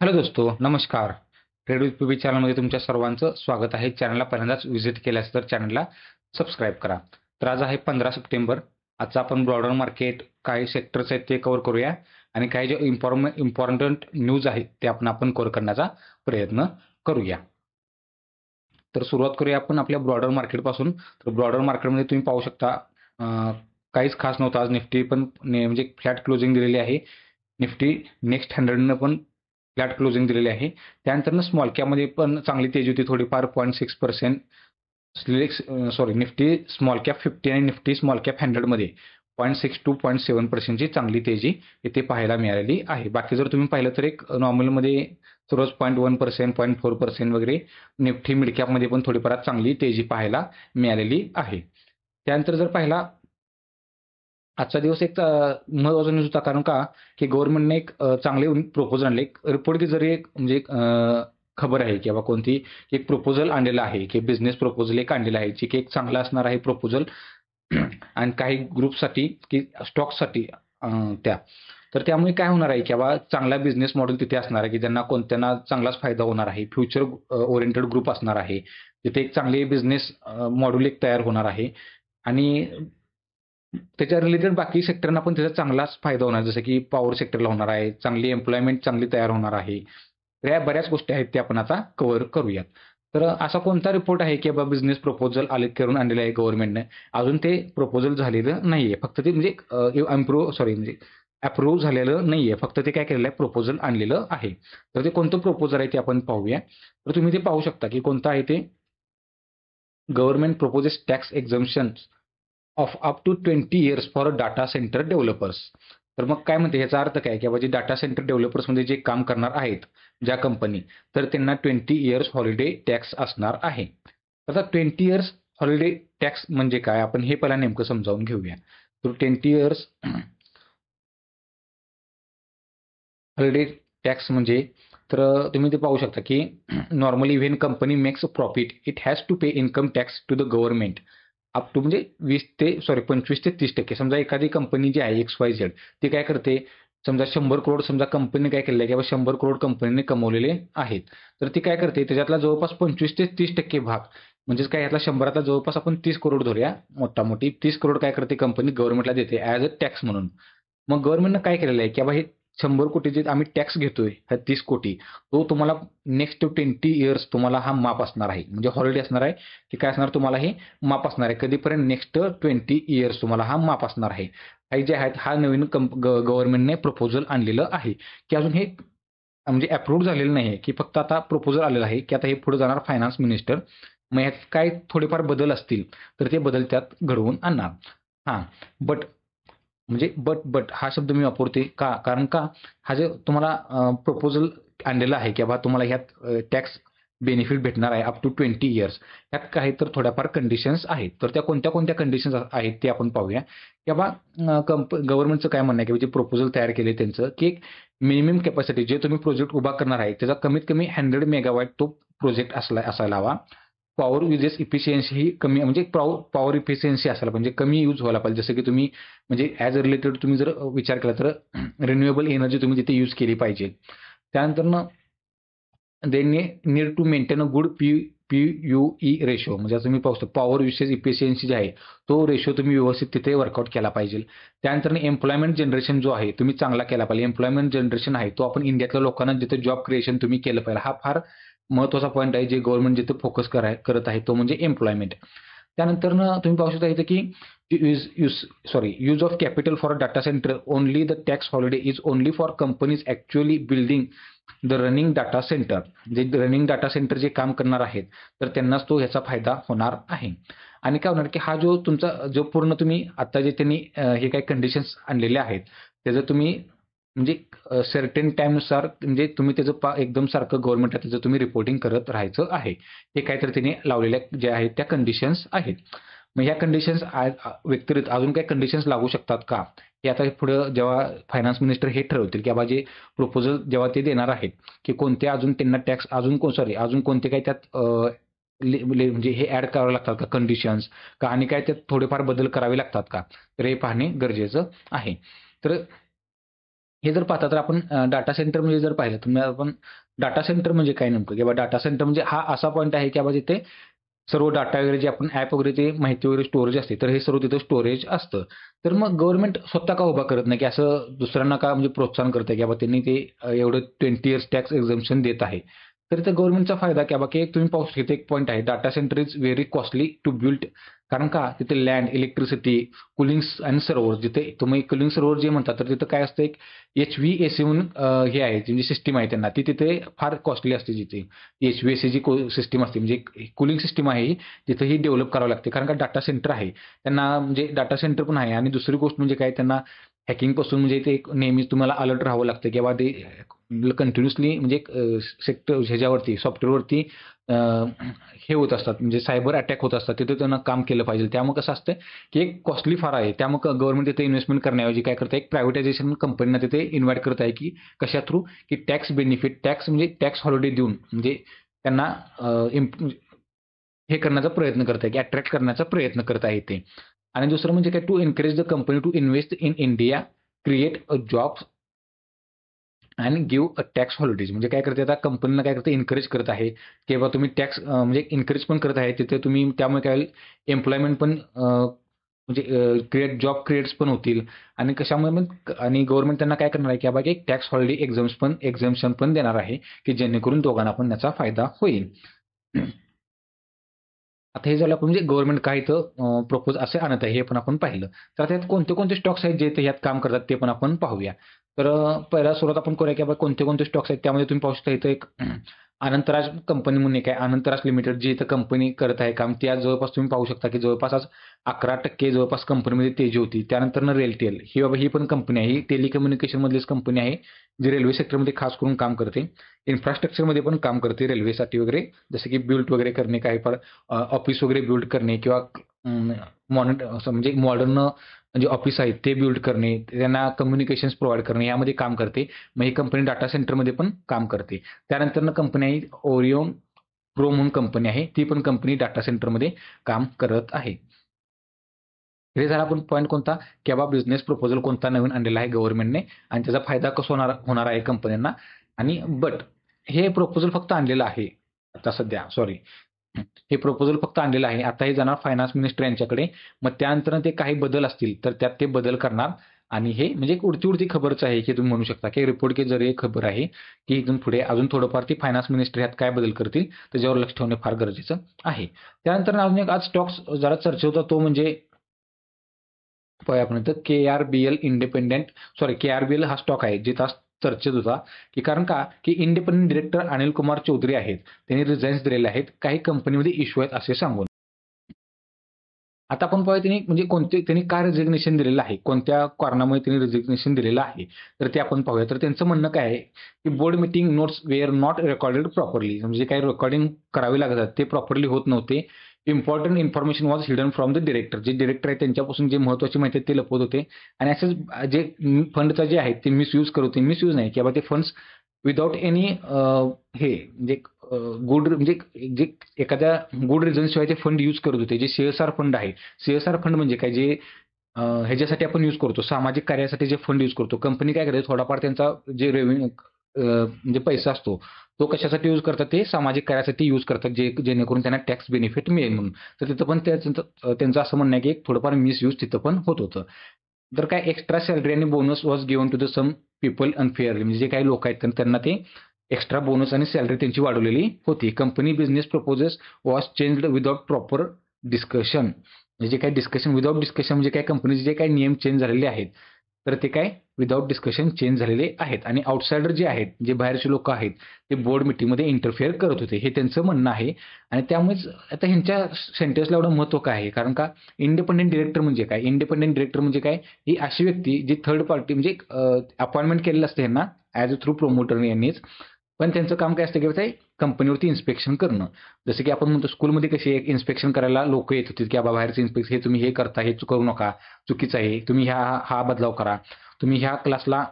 Hello दोस्तो, नमस्कार. Trade with PB चॅनलमध्ये तुमच्या सर्वांचं स्वागत आहे. चॅनलला पहिल्यांदाच व्हिजिट केल्यास तर चॅनलला सबस्क्राईब करा. तर आज आहे 15 सप्टेंबर. आजचा आपण ब्रॉडर मार्केट, काही सेक्टर्स आहेत ते कव्हर करूया आणि काही जे इम्पॉर्टंट न्यूज आहेत ते आपण कव्हर करण्याचा प्रयत्न करूया. तर सुरुवात करूया आपण आपल्या ब्रॉडर मार्केटपासून. तर ब्रॉडर मार्केटमध्ये तुम्ही पाहू शकता काहीच खास नव्हतं आज. निफ्टी पण म्हणजे फ्लॅट क्लोजिंग दिलेली आहे. निफ्टी नेक्स्ट 100 पण फ्लॅट क्लोजिंग दिलेली आहे. त्यानंतर स्मॉल कॅपमध्ये पण चांगली तेजी होती थोडीफार 0.6%. निफ्टी स्मॉल कॅप 50 आणि निफ्टी स्मॉल कॅप 100मध्ये 0.6 to 0.7%ची चांगली तेजी इथे पाहायला मिळालेली आहे. बाकी जर तुम्ही पाहिलं तर एक नॉर्मलमध्ये रोज 0.1%, 0.4% वगैरे निफ्टी मिड कॅपमध्ये पण थोडीफार चांगली तेजी पाहायला मिळालेली आहे. त्यानंतर जर पाहिला आजचा दिवस एक महत्त्वाचा न्यूज होता. कारण का की गव्हर्नमेंटने एक चांगले प्रपोजल आणले. एक रिपोर्ट की जरी एक म्हणजे खबर आहे की बाबा कोणती एक प्रपोजल आणलेला आहे की बिझनेस प्रपोजल एक आणलेला आहे की एक चांगला असणार आहे प्रपोजल आणि काही ग्रुपसाठी की स्टॉकसाठी त्या. तर त्यामुळे काय होणार आहे की बाबा चांगला बिझनेस मॉडेल तिथे असणार आहे की त्यांना चांगलाच फायदा होणार आहे. फ्युचर ओरिएंटेड ग्रुप असणार आहे. तिथे एक चांगले बिझनेस मॉड्यूल एक तयार होणार आहे आणि त्याच्या रिलेटेड बाकी सेक्टरना पण त्याचा चांगलाच फायदा होणार. जसं की पॉवर सेक्टरला होणार आहे. चांगली एम्प्लॉयमेंट चांगली तयार होणार आहे. तर या बऱ्याच गोष्टी आहेत त्या आपण आता कव्हर करूयात. तर असा कोणता रिपोर्ट आहे की बाबा बिझनेस प्रपोजल करून आणलेलं आहे गव्हर्नमेंटने. अजून ते प्रपोजल झालेलं नाहीये. फक्त ते म्हणजे म्हणजे अप्रूव्ह झालेलं नाहीये. फक्त ते काय केलेलं आहे प्रपोजल आणलेलं आहे. तर ते कोणतं प्रपोजल आहे ते आपण पाहूया. तर तुम्ही ते पाहू शकता की कोणतं आहे ते. Government proposes tax exemption of up to 20 years for data center developers. तर मग काय म्हणते याचा अर्थ काय की बाबा जे डाटा सेंटर डेव्हलपर्समध्ये जे काम करणार आहेत ज्या कंपनी, तर त्यांना 20 इयर्स हॉलिडे टॅक्स असणार आहे. आता 20 इयर्स हॉलिडे टॅक्स म्हणजे काय आपण हे पहिला नेमकं समजावून घेऊया. तर 20 इयर्स हॉलिडे टॅक्स म्हणजे तर तुम्ही ते पाहू शकता की normally when company makes a profit it has to pay income tax to the government up to म्हणजे 25 ते 30%. समजा एखादी कंपनी जी आहे XYZ ती काय करते, समजा 100 करोड समजा कंपनीने काय केलं आहे की 100 करोड कंपनीने कमवलेले आहेत. तर ती काय करते त्याच्यातला जवळपास 25 ते 30% भाग म्हणजेच काय यातला 100 जवळपास आपण 30 करोड धरूया. मोठी 30 करोड काय करते कंपनी गव्हर्नमेंटला देते ॲज अ टॅक्स म्हणून. मग गव्हर्नमेंटनं काय केलेलं आहे की बाबा हे 100 कोटी जे आम्ही टॅक्स घेतोय, हा 30 कोटी तो तुम्हाला नेक्स्ट 20 इयर्स तुम्हाला हा माफ असणार आहे. म्हणजे हॉलिडे असणार आहे की काय असणार तुम्हाला हे माफ असणार आहे. कधीपर्यंत नेक्स्ट 20 इयर्स तुम्हाला हा माफ असणार आहे. काही जे आहेत हा नवीन गव्हर्नमेंटने प्रपोजल आणलेलं आहे की अजून हे म्हणजे अप्रूव्ह झालेलं नाही आहे की फक्त आता प्रपोजल आलेलं आहे की आता हे पुढे जाणार फायनान्स मिनिस्टर. मग ह्यात काय थोडेफार बदल असतील तर ते बदल त्यात घडवून आणणार. हां, बट हा शब्द मी वापरते का? कारण का हा जे तुम्हाला प्रपोजल आणलेला आहे की बाबा तुम्हाला ह्यात टॅक्स बेनिफिट भेटणार आहे अप टू 20 इयर्स. त्यात काही तर थोड्याफार कंडिशन्स आहेत. तर त्या कोणत्या कंडिशन्स आहेत ते आपण पाहूया. की बाबा गव्हर्नमेंटचं काय म्हणणं आहे की जे प्रपोजल तयार केले त्यांचं की एक मिनिमम कॅपॅसिटी जे तुम्ही प्रोजेक्ट उभा करणार आहे त्याचा कमीत कमी 100 मेगावॅट तो प्रोजेक्ट असायला हवा. पॉवर युजेस इफिशियन्सी ही कमी म्हणजे पॉवर इफिशियन्सी असायला म्हणजे कमी यूज व्हायला पाहिजे. जसं की तुम्ही म्हणजे ॲज अ रिलेटेड तुम्ही जर विचार केला तर रिन्युएबल एनर्जी तुम्ही तिथे यूज केली पाहिजे. त्यानंतर they need to maintain a good PUE ratio म्हणजे तुम्ही पाहू शकता पॉवर युसेज इफिशियन्सी जे आहे तो रेशो तुम्ही व्यवस्थित तिथे वर्कआउट केला पाहिजे. त्यानंतर एम्प्लॉयमेंट जनरेशन जो आहे तुम्ही चांगला केला पाहिजे. एम्प्लॉयमेंट जनरेशन आहे तो आपण इंडियातल्या लोकांना जिथे जॉब क्रिएशन तुम्ही केलं पाहिजे. हा फार महत्त्वाचा पॉईंट आहे जे गव्हर्नमेंट जिथे फोकस करत आहे तो म्हणजे एम्प्लॉयमेंट. त्यानंतर तुम्ही पाहू शकता इथे की use of capital for data centre only the tax holiday is only for companies actually building the running data centre. जे रनिंग डाटा सेंटर जे काम करणार आहेत तर त्यांनाच तो ह्याचा फायदा होणार आहे. आणि काय होणार की हा जो तुमचा जो पूर्ण तुम्ही आता जे त्यांनी हे काही कंडिशन्स आणलेले आहेत त्याचं तुम्ही म्हणजे सर्टेन टाईमनुसार म्हणजे तुम्ही त्याचं एकदम सारखं गव्हर्नमेंटला त्याचं तुम्ही रिपोर्टिंग करत राहायचं आहे. हे काहीतरी त्यांनी लावलेल्या ज्या आहेत त्या कंडिशन्स आहेत. मग ह्या कंडिशन्स व्यतिरिक्त अजून काही कंडिशन्स लागू शकतात का? हे आता पुढं जेव्हा फायनान्स मिनिस्टर हे ठरवतील की बाबा जे प्रपोजल जेव्हा ते देणार आहेत की कोणते अजून त्यांना टॅक्स अजून कोणते काही त्यात म्हणजे हे ॲड करावे लागतात का कंडिशन्स का आणि काय त्यात थोडेफार बदल करावे लागतात का? तर हे पाहणे गरजेचं आहे. तर हे जर पाहता तर आपण डाटा सेंटर म्हणजे जर पाहिलं तर आपण डाटा सेंटर म्हणजे काय नेमकं किंवा डाटा सेंटर म्हणजे हा असा पॉइंट आहे की बाबा जिथे सर्व डाटा वगैरे जे आपण ॲप वगैरे ते माहिती वगैरे स्टोरेज असते, तर हे सर्व तिथं स्टोरेज असतं. तर मग गव्हर्नमेंट स्वतः का उभा करत नाही, की असं दुसऱ्यांना का म्हणजे प्रोत्साहन करतंय, की बाबा त्यांनी ते एवढं 20 इयर्स टॅक्स एक्झम्पशन देत आहे. तर इथं गव्हर्नमेंटचा फायदा की बाबा की एक तुम्ही पाहू शकता इथे एक पॉइंट आहे, data centre is very costly to build. कारण का तिथे लँड, इलेक्ट्रिसिटी, कूलिंग्स आणि सर्व्हर जिथे तुम्ही कूलिंग सर्व्हर जे म्हणता, तर तिथं काय असतं एक HVAC म्हणून हे आहे म्हणजे सिस्टम आहे त्यांना, ती तिथे फार कॉस्टली असते जिथे. HVAC जी सिस्टम असते म्हणजे कूलिंग सिस्टम आहे ही, तिथं ही डेव्हलप करावं लागते. कारण का डाटा सेंटर आहे. त्यांना म्हणजे डाटा सेंटर पण आहे आणि दुसरी गोष्ट म्हणजे काय त्यांना हॅकिंगपासून म्हणजे ते एक नेहमीच तुम्हाला अलर्ट राहावं लागतं किंवा ते कंटिन्युअसली म्हणजे सेक्टर ह्याच्यावरती सॉफ्टवेअरवरती हे होत असतात म्हणजे सायबर अटॅक होत असतात. तिथे त्यांना काम केलं पाहिजे. त्यामुळे कसं असतं, की एक कॉस्टली फार आहे. त्यामुळे गव्हर्नमेंट तिथे इन्व्हेस्टमेंट करण्याऐवजी काय करतं एक प्रायव्हेटायझेशन कंपनीना तिथे इन्व्हाईट करत आहे, की कशा थ्रू की टॅक्स बेनिफिट टॅक्स म्हणजे टॅक्स हॉलिडे देऊन म्हणजे त्यांना हे करण्याचा प्रयत्न करत आहे, की अट्रॅक्ट करण्याचा प्रयत्न करत आहे ते. आणि दुसरं म्हणजे काय to encourage the company to invest in India, create a jobs आणि गिव्ह अ टॅक्स हॉलिडेज. म्हणजे काय करते आता कंपनीला काय करते एन्करेज करत आहे, की बाबा तुम्ही टॅक्स म्हणजे एन्करेज पण करत आहे. तिथे तुम्ही त्यामुळे काय होईल एम्प्लॉयमेंट पण म्हणजे जॉब क्रिएट्स पण होतील आणि कशामुळे मग आणि गव्हर्नमेंट त्यांना काय करणार आहे, की बाबा एक टॅक्स हॉलिडे एक्झम्पशन पण देणार आहे, की जेणेकरून दोघांना पण त्याचा फायदा होईल. आता हे झालं आपण म्हणजे गव्हर्नमेंट काय इथं प्रपोज असे आणत आहे, हे पण आपण पाहिलं. तर आता यात कोणते-कोणते स्टॉक्स आहेत जे इथे ह्यात काम करतात ते पण आपण पाहूया. तर पहिला सुरुवात आपण करूया, की बाबा कोणते-कोणते स्टॉक्स आहेत त्यामध्ये तुम्ही पाहू शकता इथं एक अनंतराज कंपनी म्हणून एक आहे. अनंतराज लिमिटेड जी इथं कंपनी करत आहे काम, ती आज जवळपास तुम्ही पाहू शकता, की जवळपास आज 11% जवळपास कंपनीमध्ये तेजी होती. त्यानंतरनं रेलटेल ही बाबा ही पण कंपनी आहे. ही टेलिकम्युनिकेशनमधलीच कंपनी आहे, जी रेल्वे सेक्टरमध्ये खास करून काम करते. इन्फ्रास्ट्रक्चरमध्ये पण काम करते रेल्वेसाठी वगैरे, जसं की बिल्ट वगैरे करणे, काही फार ऑफिस वगैरे बिल्ड करणे किंवा असं म्हणजे मॉडर्न जे ऑफिस आहेत ते बिल्ड करणे, त्यांना कम्युनिकेशन्स प्रोव्हाईड करणे यामध्ये काम करते. मग ही कंपनी डाटा सेंटरमध्ये पण काम करते. त्यानंतरनं कंपनी आहे ओरिओन प्रो म्हणून कंपनी आहे. ती पण कंपनी डाटा सेंटरमध्ये काम करत आहे. हे झाला आपण पॉइंट कोणता, की बाबा बिझनेस प्रपोजल कोणता नवीन आणलेला आहे गव्हर्नमेंटने आणि त्याचा फायदा कसा होणार होणार आहे कंपन्यांना आणि हे प्रपोजल फक्त आणलेलं आहे. आता सध्या सॉरी. हे प्रपोजल फक्त आणलेलं आहे. आता हे जाणार फायनान्स मिनिस्टर यांच्याकडे. मग त्यानंतर ते काही बदल असतील, तर त्यात ते बदल करणार आणि हे म्हणजे एक उडती-उडती खबरच आहे, की तुम्ही म्हणू शकता, की रिपोर्ट के जरिये खबर आहे, की इथून पुढे अजून थोडंफार ते फायनान्स मिनिस्टर ह्यात काय बदल करतील, त्याच्यावर लक्ष ठेवणे फार गरजेचं आहे. त्यानंतर अजून एक आज स्टॉक्स जरा चर्चेत होता तो म्हणजे पाहूया आपण इथं KRBL इंडिपेंडेंट KRBL हा स्टॉक आहे, जिथं आज चर्चेत होता, की कारण का, की इंडिपेंडंट डायरेक्टर अनिल कुमार चौधरी आहेत. त्यांनी रिझाईन्स दिलेले आहेत. काही कंपनीमध्ये इश्यू आहेत असे सांगून. आता आपण पाहूया त्यांनी म्हणजे त्यांनी काय रेझिग्नेशन दिलेलं आहे, कोणत्या कारणामुळे त्यांनी रेझिग्नेशन दिलेलं आहे, तर ते आपण पाहूया. तर त्यांचं म्हणणं काय आहे, की board meeting notes wear not recorded properly. म्हणजे काही रेकॉर्डिंग करावी लागतात, ते प्रॉपरली होत नव्हते. Important information was hidden from the director. जे डायरेक्टर आहेत त्यांच्यापासून जे महत्त्वाची माहिती आहे ते लपवत होते आणि असेच जे फंडचा जे आहेत ते मिसयूज करत होते. मिसयूज नाही, की बाबा ते फंड्स विथआऊट एनी हे म्हणजे गुड म्हणजे जे एखाद्या गुड रिझनशिवाय ते फंड यूज करत होते. जे CSR फंड आहे. CSR फंड म्हणजे काय जे ह्याच्यासाठी आपण यूज करतो, सामाजिक कार्यासाठी जे फंड यूज करतो. कंपनी काय करते थोडाफार त्यांचा जे रेव्हेन्यू म्हणजे पैसा असतो, तो कशासाठी यूज करतात ते सामाजिक कार्यासाठी यूज करतात, जेणेकरून त्यांना टॅक्स बेनिफिट मिळेल म्हणून. तर तिथं पण त्यांचं असं म्हणणं आहे, की एक थोडंफार मिसयूज तिथं पण होत होतं. तर काय एक्स्ट्रा सॅलरी आणि bonus was given to the some people unfairly. म्हणजे जे काही लोक आहेत त्यांना ते एक्स्ट्रा बोनस आणि सॅलरी त्यांची वाढवलेली होती. Company business proposes was changed without proper discussion. म्हणजे जे काही डिस्कशन विदाऊट डिस्कशन म्हणजे काय कंपनीचे जे काही नियम चेंज झालेले आहेत, तर ते काय विदाऊट डिस्कशन चेंज झालेले आहेत आणि आउटसाइडर जे आहेत, जे बाहेरचे लोक आहेत, ते बोर्ड मीटिंगमध्ये इंटरफेअर करत होते. हे त्यांचं म्हणणं आहे आणि त्यामुळेच आता ह्यांच्या सेंटेन्सला एवढं महत्त्व काय आहे? कारण का इंडिपेंडंट डायरेक्टर म्हणजे काय? इंडिपेंडंट डायरेक्टर म्हणजे काय? ही अशी व्यक्ती जी थर्ड पार्टी म्हणजे अपॉइंटमेंट केलेलं असतं ह्यांना ॲज अ थ्रू प्रोमोटर यांनीच. पण त्यांचं काम काय असतं, की ते कंपनीवरती इन्स्पेक्शन करणं. जसं की आपण म्हणतो स्कूलमध्ये कशी एक इन्स्पेक्शन करायला लोकं येत होती, की बाबा बाहेरचं इन्स्पेक्शन हे तुम्ही हे करता, हे करू नका, चुकीचं आहे. तुम्ही हा बदलाव करा. तुम्ही ह्या क्लासला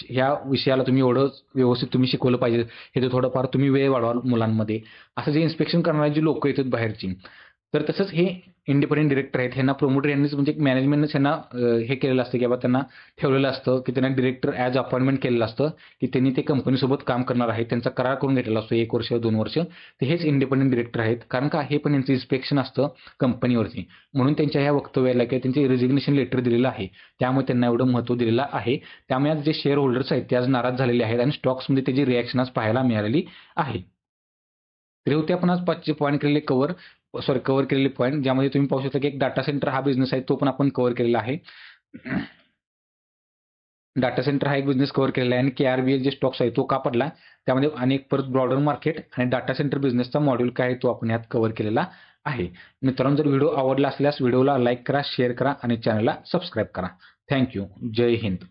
ह्या विषयाला तुम्ही एवढं व्यवस्थित तुम्ही शिकवलं पाहिजे. हे तर थोडंफार तुम्ही वेळ वाढवा मुलांमध्ये. असं जे इन्स्पेक्शन करणारी जी लोकं येतात बाहेरची, तर तसंच हे इंडिपेंडंट डिरेक्टर आहेत ह्यांना प्रोमोटर यांनीच म्हणजे मॅनेजमेंटनेच ह्यांना हे केलेलं असतं की बाबा त्यांना ठेवलेलं असतं की त्यांना डिरेक्टर ॲज अपॉइंटमेंट केलेलं असतं की त्यांनी ते कंपनीसोबत काम करणार आहे, त्यांचा करार करून घेतलेला असतो 1 वर्ष 2 वर्ष. तर हेच इंडिपेंडंट डिरेक्टर आहेत, कारण का हे पण यांचं इन्स्पेक्शन असतं कंपनीवरती. म्हणून त्यांच्या ह्या वक्तव्याला किंवा त्यांचे रेजिग्नेशन लेटर दिलेलं आहे, त्यामुळे त्यांना एवढं महत्त्व दिलेलं आहे. त्यामुळे आज जे शेअर होल्डर्स आहेत ते आज नाराज झालेले आहेत आणि स्टॉक्समध्ये त्याची रिॲक्शन आज पाहायला मिळालेली आहे. तर होते आपण आज 5 पॉईंट केलेले कव्हर केलेले पॉईंट, ज्यामध्ये तुम्ही पाहू शकता की एक डाटा सेंटर हा बिझनेस आहे, तो पण आपण कव्हर केलेला आहे. डाटा सेंटर हा एक बिझनेस कव्हर केलेला आहे आणि KRBL जे स्टॉक्स आहे तो का पडला, त्यामध्ये अनेक परत ब्रॉडर मार्केट आणि डाटा सेंटर बिझनेसचा मॉड्यूल काय आहे तो आपण यात कव्हर केलेला आहे. मित्रांनो, जर व्हिडिओ आवडला असल्यास व्हिडिओला लाईक करा, शेअर करा आणि चॅनलला सबस्क्राईब करा. Thank you. जय हिंद.